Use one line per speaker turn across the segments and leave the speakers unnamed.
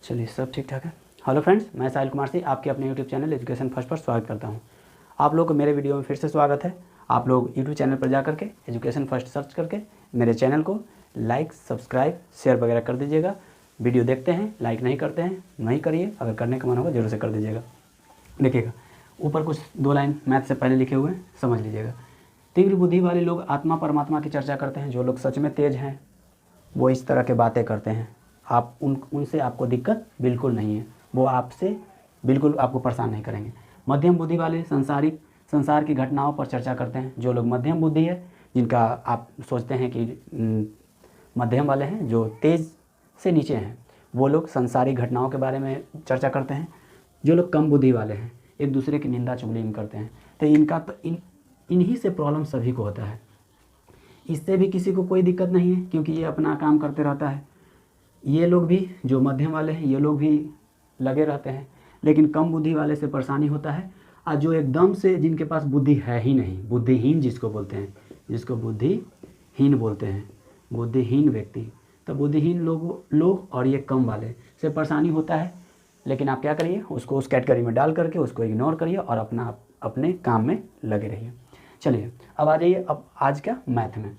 चलिए सब ठीक ठाक है। हेलो फ्रेंड्स, मैं साहिल कुमार सिंह आपके अपने यूट्यूब चैनल एजुकेशन फर्स्ट पर स्वागत करता हूं। आप लोग को मेरे वीडियो में फिर से स्वागत है। आप लोग यूट्यूब चैनल पर जा करके एजुकेशन फर्स्ट सर्च करके मेरे चैनल को लाइक, सब्सक्राइब, शेयर वगैरह कर दीजिएगा। वीडियो देखते हैं, लाइक नहीं करते हैं नहीं करिए, अगर करने का मन होगा जरूर से कर दीजिएगा। देखिएगा ऊपर कुछ 2 लाइन मैथ से पहले लिखे हुए हैं, समझ लीजिएगा। तीव्र बुद्धि वाले लोग आत्मा परमात्मा की चर्चा करते हैं। जो लोग सच में तेज हैं वो इस तरह के बातें करते हैं। आप उनसे आपको दिक्कत बिल्कुल नहीं है, वो आपसे बिल्कुल आपको परेशान नहीं करेंगे। मध्यम बुद्धि वाले संसार की घटनाओं पर चर्चा करते हैं। जो लोग मध्यम बुद्धि है, जिनका आप सोचते हैं कि मध्यम वाले हैं, जो तेज से नीचे हैं, वो लोग संसारी घटनाओं के बारे में चर्चा करते हैं। जो लोग कम बुद्धि वाले हैं, एक दूसरे की निंदा चुगली करते हैं। तो इन्हीं से प्रॉब्लम सभी को होता है। इससे भी किसी को कोई दिक्कत नहीं है, क्योंकि ये अपना काम करते रहता है। ये लोग भी, जो मध्यम वाले हैं, ये लोग भी लगे रहते हैं। लेकिन कम बुद्धि वाले से परेशानी होता है। और जो एकदम से जिनके पास बुद्धि है ही नहीं, बुद्धिहीन जिसको बोलते हैं, जिसको बुद्धिहीन बोलते हैं, बुद्धिहीन व्यक्ति, तो बुद्धिहीन लोग और ये कम वाले से परेशानी होता है। लेकिन आप क्या करिए, उसको उस कैटेगरी में डाल करके उसको इग्नोर करिए और अपने काम में लगे रहिए। चलिए अब आ जाइए अब आज का मैथ में।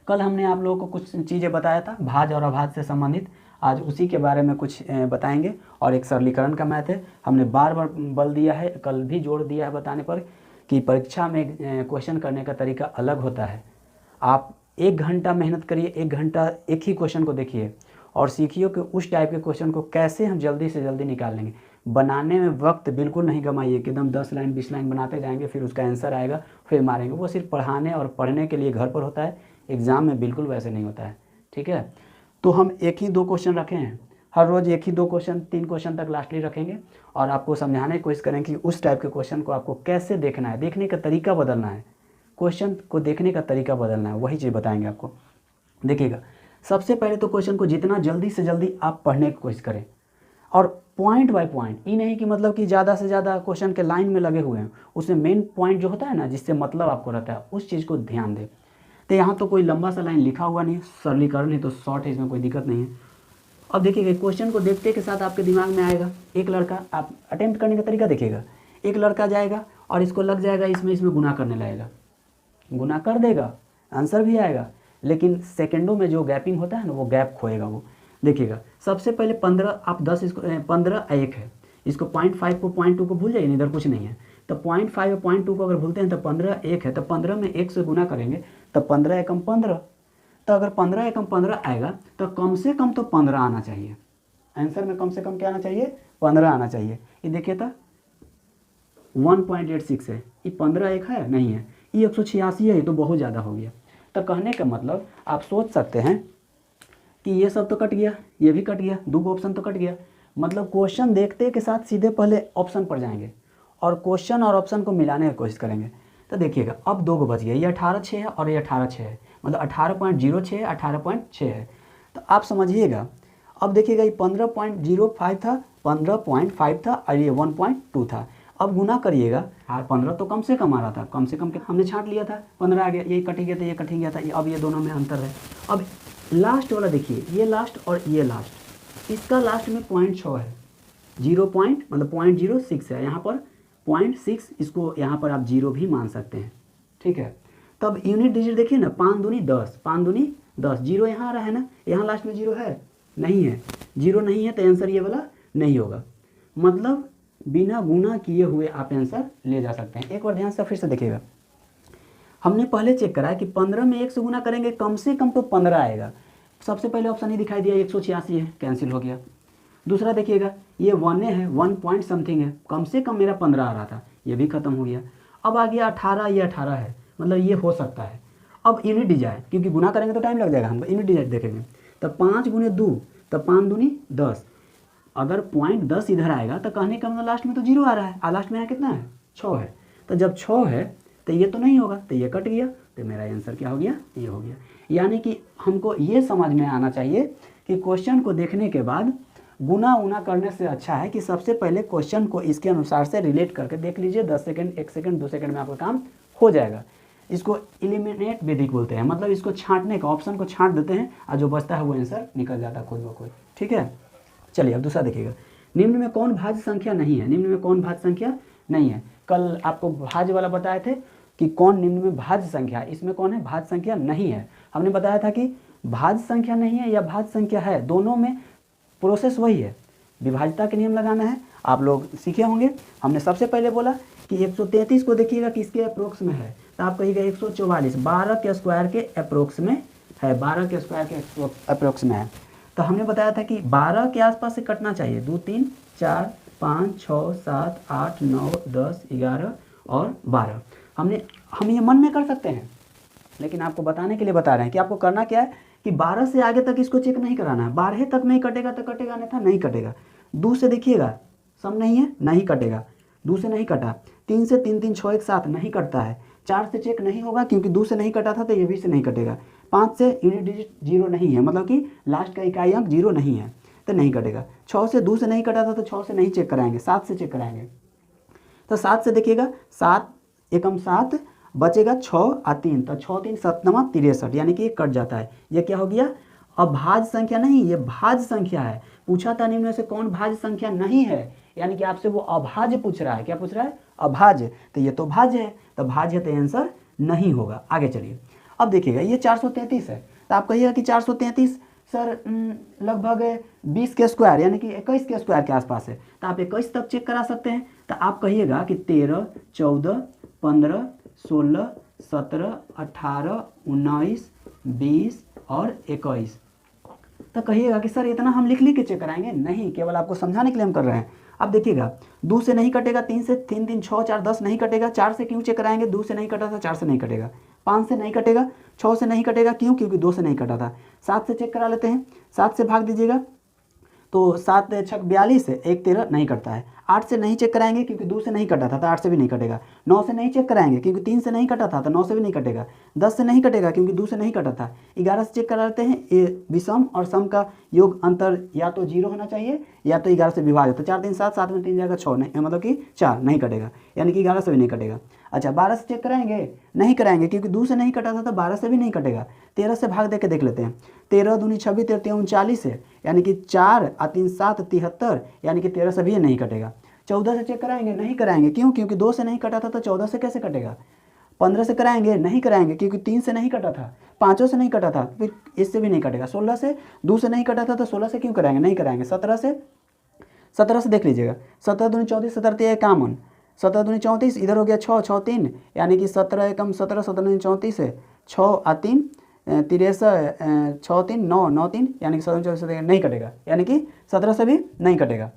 कल हमने आप लोगों को कुछ चीज़ें बताया था भाज्य और अभाज्य से संबंधित। आज उसी के बारे में कुछ बताएंगे। और एक सरलीकरण का मैथ है। हमने बार बार बल दिया है, कल भी जोड़ दिया है बताने पर कि परीक्षा में क्वेश्चन करने का तरीका अलग होता है। आप 1 घंटा मेहनत करिए, 1 घंटा एक ही क्वेश्चन को देखिए और सीखिए कि उस टाइप के क्वेश्चन को कैसे हम जल्दी से जल्दी निकाल लेंगे। बनाने में वक्त बिल्कुल नहीं गमाइए कि एकदम 10 लाइन 20 लाइन बनाते जाएंगे, फिर उसका आंसर आएगा फिर मारेंगे। वो सिर्फ पढ़ाने और पढ़ने के लिए घर पर होता है, एग्ज़ाम में बिल्कुल वैसे नहीं होता है। ठीक है, तो हम एक ही 2 क्वेश्चन रखे हैं। हर रोज़ एक ही 2 क्वेश्चन 3 क्वेश्चन तक लास्टली रखेंगे और आपको समझाने की कोशिश करेंगे कि उस टाइप के क्वेश्चन को आपको कैसे देखना है, देखने का तरीका बदलना है, क्वेश्चन को देखने का तरीका बदलना है, वही चीज़ बताएंगे आपको। देखिएगा, सबसे पहले तो क्वेश्चन को जितना जल्दी से जल्दी आप पढ़ने की कोशिश करें और पॉइंट बाय पॉइंट। ये नहीं कि मतलब कि ज़्यादा से ज़्यादा क्वेश्चन के लाइन में लगे हुए हैं, उसमें मेन पॉइंट जो होता है ना, जिससे मतलब आपको रहता है, उस चीज़ को ध्यान दें। तो यहाँ तो कोई लंबा सा लाइन लिखा हुआ नहीं है, सरलीकरण है तो शॉर्ट है, इसमें कोई दिक्कत नहीं है। अब देखिएगा, क्वेश्चन को देखते के साथ आपके दिमाग में आएगा एक लड़का, आप अटेम्प्ट करने का तरीका देखिएगा। एक लड़का जाएगा और इसको लग जाएगा इसमें गुना करने लगेगा, गुना कर देगा, आंसर भी आएगा, लेकिन सेकेंडों में जो गैपिंग होता है ना, वो गैप खोएगा वो। देखिएगा, सबसे पहले 15, आप 10 इसको 15 1 है, इसको 0.5 को 0.2 को भूल जाइए, इधर कुछ नहीं है। तो 0.5 और 0.2 को अगर भूलते हैं तो 15 1 है, तो 15 में 1 से गुना करेंगे तो 15 एकम 15। तो अगर 15 एकम 15 आएगा तो कम से कम तो 15 आना चाहिए। आंसर में कम से कम क्या आना चाहिए, 15 आना चाहिए। ये देखिए तो 1.86 है, ये 15 1 है नहीं है, ये 186 है, ये तो बहुत ज़्यादा हो गया। तो कहने का मतलब आप सोच सकते हैं कि ये सब तो कट गया, ये भी कट गया, 2 ऑप्शन तो कट गया। मतलब क्वेश्चन देखते के साथ सीधे पहले ऑप्शन पर जाएंगे और क्वेश्चन और ऑप्शन को मिलाने की कोशिश करेंगे। तो देखिएगा, अब 2 को बच गया, ये 18 6 है और ये 18 6 है, मतलब 18.06 है, 18.6 है। तो आप समझिएगा, अब देखिएगा ये 15.05 था, 15.5 था और ये 1.2 था। अब गुना करिएगा, 15 तो कम से कम आ रहा था, कम से कम हमने छांट लिया था, 15 आ गया, ये कट गया था, ये कट गया था, अब ये दोनों में अंतर है। अब लास्ट वाला देखिए, ये लास्ट और ये लास्ट, इसका लास्ट में 0.6 है, 0 मतलब 0.06 है, यहाँ पर 0.6, इसको यहाँ पर आप 0 भी मान सकते हैं। ठीक है, तब यूनिट डिजिट देखिए ना, 5 दूनी 10, 5 दूनी 10, 0 यहाँ आ रहा है ना, यहाँ लास्ट में 0 है नहीं है, 0 नहीं है, तो आंसर ये वाला नहीं होगा। मतलब बिना गुना किए हुए आप आंसर ले जा सकते हैं। एक बार ध्यान से फिर से देखिएगा, हमने पहले चेक करा कि 15 में 1 से गुना करेंगे कम से कम तो 15 आएगा। सबसे पहले ऑप्शन ही दिखाई दिया 186 है, कैंसिल हो गया। दूसरा देखिएगा, ये 1 है, 1 पॉइंट समथिंग है, कम से कम मेरा 15 आ रहा था, ये भी खत्म हो गया। अब आ गया 18, ये 18 है, मतलब ये हो सकता है। अब यूनिट डिजिट, क्योंकि गुना करेंगे तो टाइम लग जाएगा, हम यूनिट डिजिट देखेंगे। तो 5 गुने 2, तो 5 दूनी 10, अगर 0.10 इधर आएगा तो कहने का मतलब लास्ट में तो 0 आ रहा है, और लास्ट में यहाँ कितना है, 6 है। तो जब 6 है तो ये तो नहीं होगा, तो ये कट गया, तो मेरा आंसर क्या हो गया, ये हो गया। यानी कि हमको ये समझ में आना चाहिए कि क्वेश्चन को देखने के बाद गुना उना करने से अच्छा है कि सबसे पहले क्वेश्चन को इसके अनुसार से रिलेट करके देख लीजिए। 10 सेकंड, 1 सेकंड, 2 सेकंड में आपका काम हो जाएगा। इसको एलिमिनेट विधि बोलते हैं, मतलब इसको छांटने का, ऑप्शन को छांट देते हैं और जो बचता है वो आंसर निकल जाता है खुद ब खुद। ठीक है, चलिए अब दूसरा देखिएगा, निम्न में कौन भाज्य संख्या नहीं है, निम्न में कौन भाज्य संख्या नहीं है। कल आपको भाज्य वाला बताए थे कि कौन निम्न में भाज्य संख्या, इसमें कौन है भाज्य संख्या नहीं है। हमने बताया था कि भाज्य संख्या नहीं है या भाज्य संख्या है, दोनों में प्रोसेस वही है, विभाज्यता के नियम लगाना है। आप लोग सीखे होंगे। हमने सबसे पहले बोला कि 133 को देखिएगा किसके अप्रोक्स में है, तो आप कहिएगा 144 12 के स्क्वायर के अप्रोक्स में है, 12 के स्क्वायर के अप्रोक्स में है। तो हमने बताया था कि 12 के आसपास से कटना चाहिए, 2 3 4 5 6 7 8 9 10 11 और 12। हम ये मन में कर सकते हैं, लेकिन आपको बताने के लिए बता रहे हैं कि आपको करना क्या है कि 12 से आगे तक इसको चेक नहीं कराना है। 12 तक नहीं कटेगा तो कटेगा, नहीं था नहीं कटेगा। 2 से देखिएगा सम नहीं है, नहीं कटेगा, 2 से नहीं कटा। 3 से 3 3 6 1 7 नहीं कटता है। 4 से चेक नहीं होगा क्योंकि 2 से नहीं कटा था, तो ये भी से नहीं कटेगा। 5 से यूनिट डिजिट 0 नहीं है, मतलब कि लास्ट का इकाई अंक 0 नहीं है, तो नहीं कटेगा। 6 से 2 से नहीं कटा था, तो 6 से नहीं चेक कराएंगे, 7 से चेक कराएंगे। तो 7 से देखिएगा, 7 एकम 7 बचेगा 6 और 3, तो 6 3 7 63, यानी कि ये कट जाता है। ये क्या हो गया, अभाज्य संख्या नहीं, ये भाज्य संख्या है। पूछा था निम्न में से कौन भाज्य संख्या नहीं है, यानी कि आपसे वो अभाज्य पूछ रहा है। क्या पूछ रहा है, अभाज्य, तो ये तो भाज्य है, तो भाज्य तो आंसर नहीं होगा। आगे चलिए, अब देखिएगा ये 433 है, तो आप कहिएगा कि 433 सर लगभग 20 के स्क्वायर यानी कि 21 के स्क्वायर के आसपास है, तो आप 21 तक चेक करा सकते हैं। तो आप कहिएगा कि 13 14 15 16 17 18 19 20 और 21। तो कहिएगा कि सर इतना हम लिख के चेक कराएंगे, नहीं, केवल आपको समझाने के लिए हम कर रहे हैं। अब देखिएगा 2 से नहीं कटेगा, 3 से 3 3 6 4 10 नहीं कटेगा। 4 से क्यों चेक कराएंगे, 2 से नहीं कटा था, 4 से नहीं कटेगा। 5 से नहीं कटेगा, 6 से नहीं कटेगा, क्यों, क्योंकि 2 से नहीं कटा था। 7 से चेक करा लेते हैं, 7 से भाग दीजिएगा तो 7 6 42 है, 1 13 नहीं कटता है। 8 से नहीं चेक कराएंगे क्योंकि 2 से नहीं कटा था, तो 8 से भी नहीं कटेगा। 9 से नहीं चेक कराएंगे क्योंकि 3 से नहीं कटा था, तो 9 से भी नहीं कटेगा। 10 से नहीं कटेगा क्योंकि 2 से नहीं कटा था। 11 से चेक करा लेते हैं, ये विषम और सम का योग अंतर या तो 0 होना चाहिए या तो 11 से विभाजित, तो 4 3 7 7 में 3 जाएगा 6, नहीं मतलब कि 4 नहीं कटेगा, यानी कि 11 से भी नहीं कटेगा। अच्छा 12 से चेक कराएंगे, नहीं कराएंगे क्योंकि 2 से नहीं कटा था, तो 12 से भी नहीं कटेगा। 13 से भाग दे के देख लेते हैं, 13 दूनी 26 13 39 है, यानी कि 4 और 3 7 73, यानी कि 13 से भी नहीं कटेगा। 14 से चेक कराएंगे, नहीं कराएंगे, क्यों, क्योंकि 2 से नहीं कटा था, तो 14 से कैसे कटेगा। 15 से कराएंगे, नहीं कराएंगे क्योंकि 3 से नहीं कटा था, 5 से नहीं कटा था, फिर इससे भी नहीं कटेगा। 16 से 2 से नहीं कटा था, तो 16 से क्यों कराएंगे, नहीं कराएंगे। 17 से देख लीजिएगा, 17 दूनी 34 17 3 51, 17 दूनी 34, इधर हो गया 6 6 3, यानी कि 17 एकम 17 17 दूनी 34 है, 6 और 3 63 6 3 9 9 3, यानी कि 17 34 नहीं कटेगा, यानी कि 17 से भी नहीं कटेगा।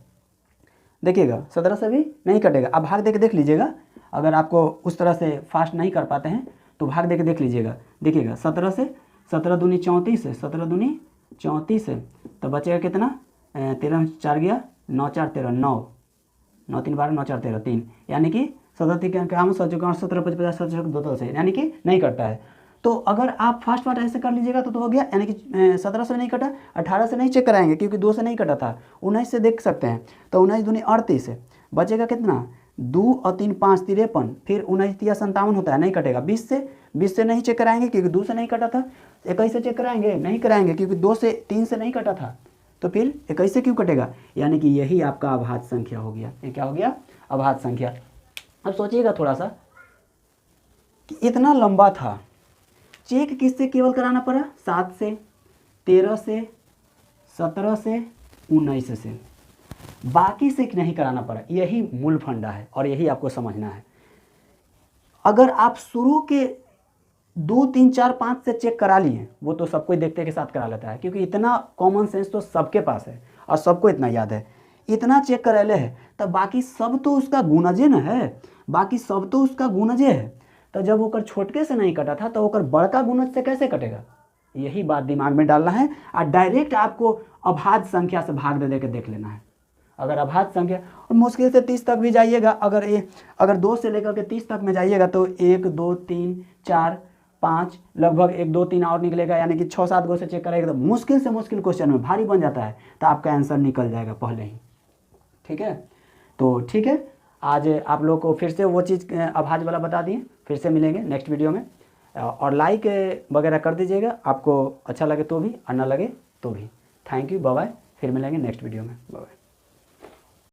देखिएगा 17 से भी नहीं कटेगा। अब भाग दे के देख लीजिएगा, अगर आपको उस तरह से फास्ट नहीं कर पाते हैं तो भाग दे के देख लीजिएगा। देखिएगा 17 से 17 दूनी 34 है, 17 दूनी 34 है, तो बचेगा कितना, 13 4 गया 9 4 13 9 9 3 12 9 4 13 3, यानी कि 17 3 51 17 17 50 17 2 से, यानी कि नहीं कटता है। तो अगर आप फास्ट ऐसे कर लीजिएगा तो हो गया, यानी कि 17 से नहीं कटा। 18 से नहीं चेक कराएंगे क्योंकि 2 से नहीं कटा था। 19 से देख सकते हैं, तो 19 दूनी 38 है, बचेगा कितना, 2 और 3 5 53, फिर 19 3 57 होता है, नहीं कटेगा। 20 से नहीं चेक कराएंगे क्योंकि 2 से नहीं कटा था। 21 से चेक कराएंगे, नहीं कराएंगे क्योंकि 2 से 3 से नहीं कटा था, तो फिर 21 से क्यों कटेगा, यानी कि यही आपका अभाज्य संख्या हो गया। ये क्या हो गया, अभाज्य संख्या। अब सोचिएगा थोड़ा सा कि इतना लंबा था, चेक किससे केवल कराना पड़ा, 7 से 13 से 17 से 19 से, बाकी से नहीं कराना पड़ा। यही मूल फंडा है और यही आपको समझना है। अगर आप शुरू के 2 3 4 5 से चेक करा लिए, वो तो सबको देखते के साथ करा लेता है, क्योंकि इतना कॉमन सेंस तो सबके पास है और सबको इतना याद है। इतना चेक करेले है तब बाकी सब तो उसका गुणजे न है, बाकी सब तो उसका गुणजे है। तो जब ओकर छोटके से नहीं कटा था तो ओकर बड़का गुणज से कैसे कटेगा, यही बात दिमाग में डालना है। और डायरेक्ट आपको अभाज्य संख्या से भाग दे के देख लेना है। अगर अभाज्य संख्या, और मुश्किल से 30 तक भी जाइएगा, अगर 2 से लेकर के 30 तक में जाइएगा तो 1 2 3 4 5 लगभग 1 2 3 और निकलेगा, यानी कि 6 7 गो से चेक करेगा तो मुश्किल से मुश्किल क्वेश्चन में भारी बन जाता है, तो आपका आंसर निकल जाएगा पहले ही। ठीक है, तो ठीक है, आज आप लोग को फिर से वो चीज़ अभाज्य वाला बता दिए। फिर से मिलेंगे नेक्स्ट वीडियो में, और लाइक वगैरह कर दीजिएगा, आपको अच्छा लगे तो भी और ना लगे तो भी। Thank you, bye bye. फिर मिलेंगे नेक्स्ट वीडियो में। बाय।